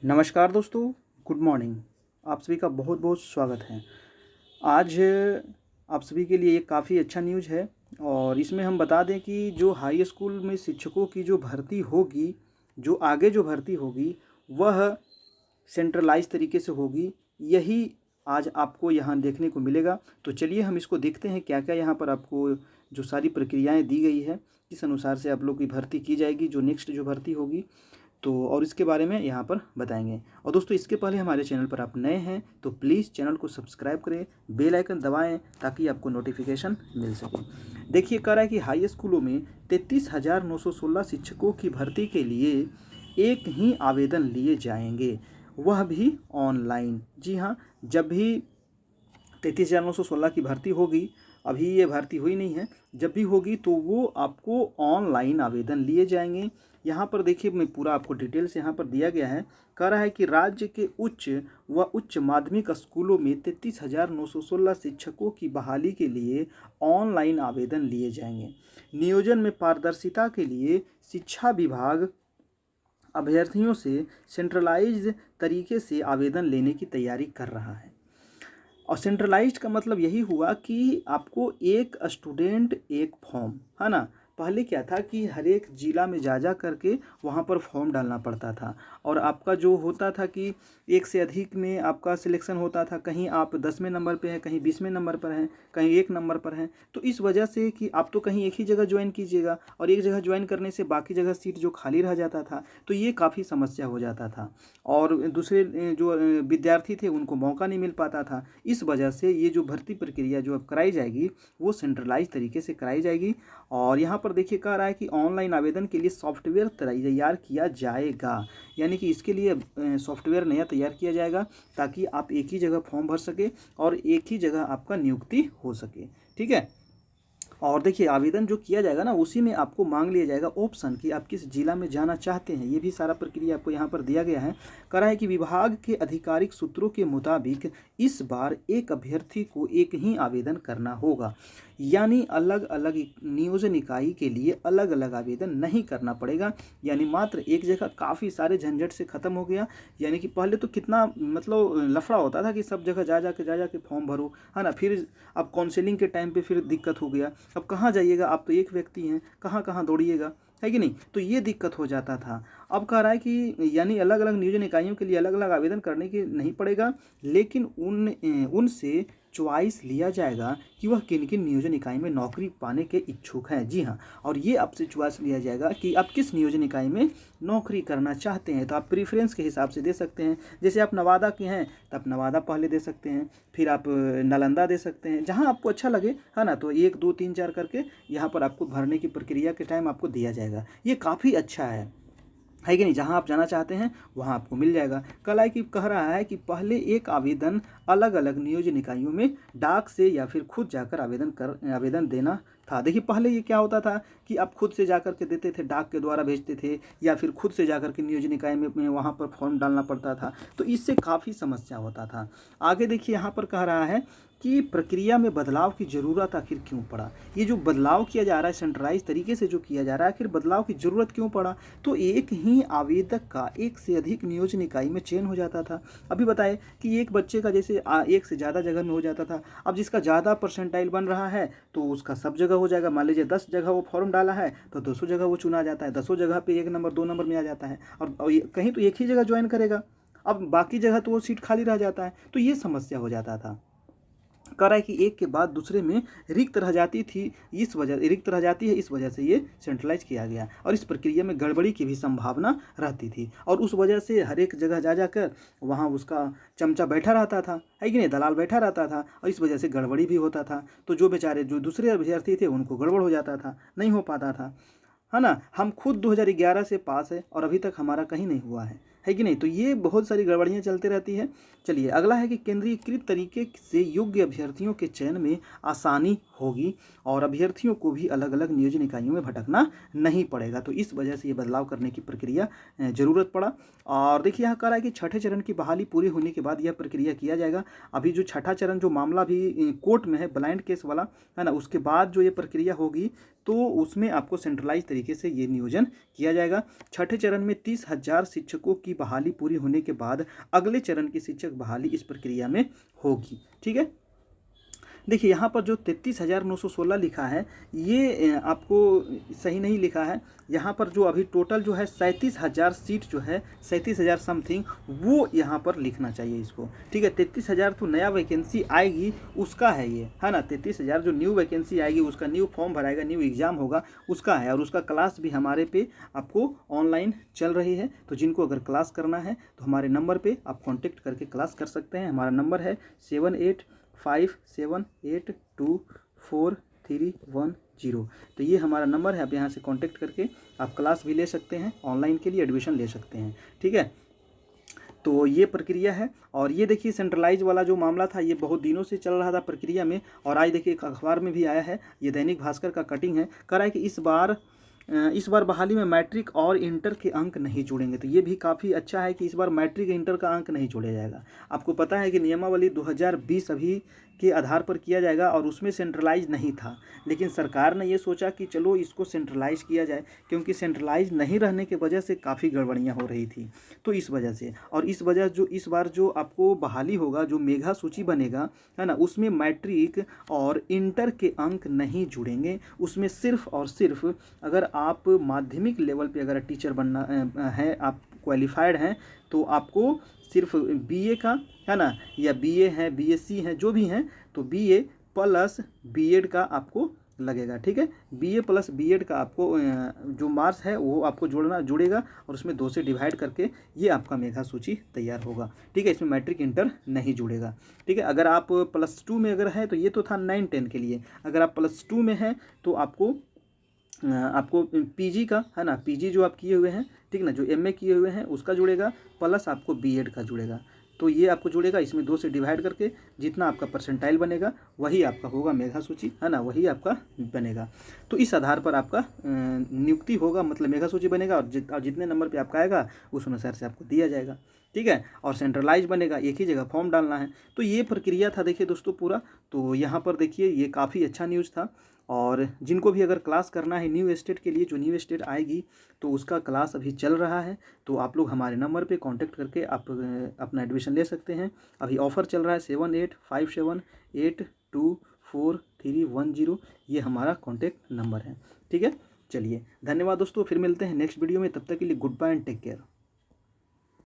नमस्कार दोस्तों, good morning. आप सभी का बहुत बहुत स्वागत है। आज आप सभी के लिए एक काफ़ी अच्छा न्यूज़ है और इसमें हम बता दें कि जो हाई स्कूल में शिक्षकों की जो भर्ती होगी, जो आगे जो भर्ती होगी, वह सेंट्रलाइज तरीके से होगी। यही आज आपको यहाँ देखने को मिलेगा। तो चलिए हम इसको देखते हैं क्या क्या यहाँ पर आपको जो सारी प्रक्रियाएँ दी गई है, किस अनुसार से आप लोग की भर्ती की जाएगी, जो नेक्स्ट जो भर्ती होगी। तो और इसके बारे में यहाँ पर बताएंगे। और दोस्तों, इसके पहले हमारे चैनल पर आप नए हैं तो प्लीज़ चैनल को सब्सक्राइब करें, बेल आइकन दबाएं ताकि आपको नोटिफिकेशन मिल सके। देखिए, कह रहा है कि हाई स्कूलों में 33,916 शिक्षकों की भर्ती के लिए एक ही आवेदन लिए जाएंगे, वह भी ऑनलाइन। जी हाँ, जब भी 33,916 की भर्ती होगी, अभी ये भर्ती हुई नहीं है, जब भी होगी तो वो आपको ऑनलाइन आवेदन लिए जाएंगे। यहाँ पर देखिए, मैं पूरा आपको डिटेल से यहाँ पर दिया गया है। कह रहा है कि राज्य के उच्च व उच्च माध्यमिक स्कूलों में 33,916 शिक्षकों की बहाली के लिए ऑनलाइन आवेदन लिए जाएंगे। नियोजन में पारदर्शिता के लिए शिक्षा विभाग अभ्यर्थियों से सेंट्रलाइज्ड तरीके से आवेदन लेने की तैयारी कर रहा है। और सेंट्रलाइज्ड का मतलब यही हुआ कि आपको एक स्टूडेंट एक फॉर्म, है ना। पहले क्या था कि हर एक ज़िला में जा करके वहाँ पर फॉर्म डालना पड़ता था और आपका जो होता था कि एक से अधिक में आपका सिलेक्शन होता था। कहीं आप 10वें नंबर पे हैं, कहीं 20वें नंबर पर हैं, कहीं 1 नंबर पर हैं। तो इस वजह से कि आप तो कहीं एक ही जगह ज्वाइन कीजिएगा और एक जगह ज्वाइन करने से बाकी जगह सीट जो खाली रह जाता था, तो ये काफ़ी समस्या हो जाता था और दूसरे जो विद्यार्थी थे उनको मौका नहीं मिल पाता था। इस वजह से ये जो भर्ती प्रक्रिया जो अब कराई जाएगी वो सेंट्रलाइज तरीके से कराई जाएगी। और यहाँ पर देखिए, कह रहा है कि ऑनलाइन आवेदन के लिए सॉफ्टवेयर तैयार किया जाएगा, यानी कि इसके लिए सॉफ्टवेयर नया तैयार किया जाएगा ताकि आप एक ही जगह फॉर्म भर सके और एक ही जगह आपका नियुक्ति हो सके। ठीक है। और देखिए, आवेदन जो किया जाएगा ना, उसी में आपको मांग लिया जाएगा ऑप्शन कि आप किस जिला में जाना चाहते हैं। ये भी सारा प्रक्रिया आपको यहाँ पर दिया गया है। कह रहा है कि विभाग के आधिकारिक सूत्रों के मुताबिक इस बार एक अभ्यर्थी को एक ही आवेदन करना होगा, यानी अलग अलग नियोजन इकाई के लिए अलग अलग आवेदन नहीं करना पड़ेगा। यानी मात्र एक जगह काफ़ी सारे झंझट से ख़त्म हो गया। यानी कि पहले तो कितना मतलब लफड़ा होता था कि सब जगह जा के फॉर्म भरो, है ना। फिर अब काउंसलिंग के टाइम पे फिर दिक्कत हो गया। अब कहाँ जाइएगा, आप तो एक व्यक्ति हैं, कहाँ कहाँ दौड़िएगा, है कि नहीं। तो ये दिक्कत हो जाता था। अब कह रहा है कि यानी अलग अलग नियोजन इकाइयों के लिए अलग अलग आवेदन करने की नहीं पड़ेगा, लेकिन उनसे चॉइस लिया जाएगा कि वह किन किन नियोजन इकाई में नौकरी पाने के इच्छुक हैं। जी हाँ, और ये आपसे चॉइस लिया जाएगा कि आप किस नियोजन इकाई में नौकरी करना चाहते हैं। तो आप प्रीफ्रेंस के हिसाब से दे सकते हैं। जैसे आप नवादा के हैं तो आप नवादा पहले दे सकते हैं, फिर आप नालंदा दे सकते हैं, जहाँ आपको अच्छा लगे, है ना। तो 1 2 3 4 करके यहाँ पर आपको भरने की प्रक्रिया के टाइम आपको दिया जाएगा। ये काफ़ी अच्छा है कि नहीं। जहां आप जाना चाहते हैं वहां आपको मिल जाएगा। कल है कि कह रहा है कि पहले एक आवेदन अलग अलग नियोजन इकाइयों में डाक से या फिर खुद जाकर आवेदन देना था। देखिए, पहले ये क्या होता था कि आप खुद से जाकर के देते थे, डाक के द्वारा भेजते थे, या फिर खुद से जाकर के नियोजन इकाई में वहाँ पर फॉर्म डालना पड़ता था। तो इससे काफ़ी समस्या होता था। आगे देखिए, यहाँ पर कह रहा है कि प्रक्रिया में बदलाव की ज़रूरत आखिर क्यों पड़ा। ये जो बदलाव किया जा रहा है सेंट्रलाइज तरीके से जो किया जा रहा है, आखिर बदलाव की ज़रूरत क्यों पड़ा। तो एक ही आवेदक का एक से अधिक नियोजन इकाई में चयन हो जाता था। अभी बताए कि एक बच्चे का जैसे एक से ज़्यादा जगह में हो जाता था। अब जिसका ज़्यादा परसेंटाइल बन रहा है तो उसका सब जगह हो जाएगा। मान लीजिए 10 जगह वो फॉर्म डाला है तो 200 जगह वो चुना जाता है। 10 जगह पे 1 नंबर 2 नंबर में आ जाता है और कहीं तो एक ही जगह ज्वाइन करेगा। अब बाकी जगह तो वो सीट खाली रह जाता है। तो ये समस्या हो जाता था। कह रहा है कि एक के बाद दूसरे में रिक्त रह जाती थी, इस वजह रिक्त रह जाती है, इस वजह से ये सेंट्रलाइज किया गया और इस प्रक्रिया में गड़बड़ी की भी संभावना रहती थी। और उस वजह से हर एक जगह जा वहाँ उसका चमचा बैठा रहता था, है कि नहीं, दलाल बैठा रहता था और इस वजह से गड़बड़ी भी होता था। तो जो बेचारे जो दूसरे अभ्यर्थी थे उनको गड़बड़ हो जाता था, नहीं हो पाता था, है ना। हम खुद 2011 से पास है और अभी तक हमारा कहीं नहीं हुआ है कि नहीं। तो ये बहुत सारी गड़बड़ियाँ चलती रहती है। चलिए, अगला है कि केंद्रीकृत तरीके से योग्य अभ्यर्थियों के चयन में आसानी होगी और अभ्यर्थियों को भी अलग अलग नियोजन इकाइयों में भटकना नहीं पड़ेगा। तो इस वजह से ये बदलाव करने की प्रक्रिया ज़रूरत पड़ा। और देखिए, यहाँ कह रहा है कि छठे चरण की बहाली पूरी होने के बाद यह प्रक्रिया किया जाएगा। अभी जो छठा चरण जो मामला भी कोर्ट में है, ब्लाइंड केस वाला, है ना, उसके बाद जो ये प्रक्रिया होगी तो उसमें आपको सेंट्रलाइज तरीके से ये नियोजन किया जाएगा। छठे चरण में 30,000 शिक्षकों की की बहाली पूरी होने के बाद अगले चरण की शिक्षक बहाली इस प्रक्रिया में होगी। ठीक है, देखिए यहाँ पर जो 33,916 लिखा है ये आपको सही नहीं लिखा है। यहाँ पर जो अभी टोटल जो है 37,000 सीट जो है 37,000 समथिंग वो यहाँ पर लिखना चाहिए इसको। ठीक है, 33,000 तो नया वैकेंसी आएगी उसका है ये, है ना। 33,000 जो न्यू वैकेंसी आएगी उसका न्यू फॉर्म भराएगा, न्यू एग्ज़ाम होगा उसका है, और उसका क्लास भी हमारे पे आपको ऑनलाइन चल रही है। तो जिनको अगर क्लास करना है तो हमारे नंबर पर आप कॉन्टेक्ट करके क्लास कर सकते हैं। हमारा नंबर है 7857824310। तो ये हमारा नंबर है, आप यहाँ से कांटेक्ट करके आप क्लास भी ले सकते हैं, ऑनलाइन के लिए एडमिशन ले सकते हैं। ठीक है, तो ये प्रक्रिया है। और ये देखिए सेंट्रलाइज वाला जो मामला था ये बहुत दिनों से चल रहा था प्रक्रिया में, और आज देखिए एक अखबार में भी आया है, ये दैनिक भास्कर का कटिंग है, कह रहा है कि इस बार बहाली में मैट्रिक और इंटर के अंक नहीं जोड़ेंगे। तो ये भी काफ़ी अच्छा है कि इस बार मैट्रिक इंटर का अंक नहीं जोड़ा जाएगा। आपको पता है कि नियमावली 2020 अभी के आधार पर किया जाएगा और उसमें सेंट्रलाइज नहीं था, लेकिन सरकार ने ये सोचा कि चलो इसको सेंट्रलाइज किया जाए, क्योंकि सेंट्रलाइज नहीं रहने की वजह से काफ़ी गड़बड़ियाँ हो रही थी। तो इस वजह से, और इस बार जो आपको बहाली होगा, जो मेगा सूची बनेगा, है ना, उसमें मैट्रिक और इंटर के अंक नहीं जुड़ेंगे। उसमें सिर्फ और सिर्फ अगर आप माध्यमिक लेवल पे अगर टीचर बनना है, आप क्वालिफाइड हैं, तो आपको सिर्फ बीए का, है ना, या बीए है, बीएससी है, जो भी हैं, तो बीए प्लस बीएड का आपको लगेगा। ठीक है, बीए प्लस बीएड का आपको जो मार्क्स है वो आपको जुड़ेगा, और उसमें 2 से डिवाइड करके ये आपका मेगा सूची तैयार होगा। ठीक है, इसमें मैट्रिक इंटर नहीं जुड़ेगा। ठीक है, अगर आप +2 में अगर है तो ये तो था 9-10 के लिए, अगर आप +2 में हैं तो आपको पीजी का, है ना, पीजी जो आप किए हुए हैं, ठीक ना, जो एमए किए हुए हैं उसका जुड़ेगा, प्लस आपको बीएड का जुड़ेगा। तो ये आपको जुड़ेगा, इसमें 2 से डिवाइड करके जितना आपका परसेंटाइल बनेगा वही आपका होगा मेगा सूची, है ना, वही आपका बनेगा। तो इस आधार पर आपका नियुक्ति होगा, मतलब मेगा सूची बनेगा, और जितने नंबर पे आपका आएगा उस अनुसार से आपको दिया जाएगा। ठीक है, और सेंट्रलाइज बनेगा, एक ही जगह फॉर्म डालना है। तो ये प्रक्रिया था देखिए दोस्तों पूरा। तो यहाँ पर देखिए ये काफ़ी अच्छा न्यूज़ था, और जिनको भी अगर क्लास करना है न्यू स्टेट के लिए, जो न्यू स्टेट आएगी तो उसका क्लास अभी चल रहा है, तो आप लोग हमारे नंबर पे कांटेक्ट करके आप अपना एडमिशन ले सकते हैं। अभी ऑफ़र चल रहा है 7857824310, ये हमारा कांटेक्ट नंबर है। ठीक है, चलिए धन्यवाद दोस्तों, फिर मिलते हैं नेक्स्ट वीडियो में, तब तक के लिए good bye and take care.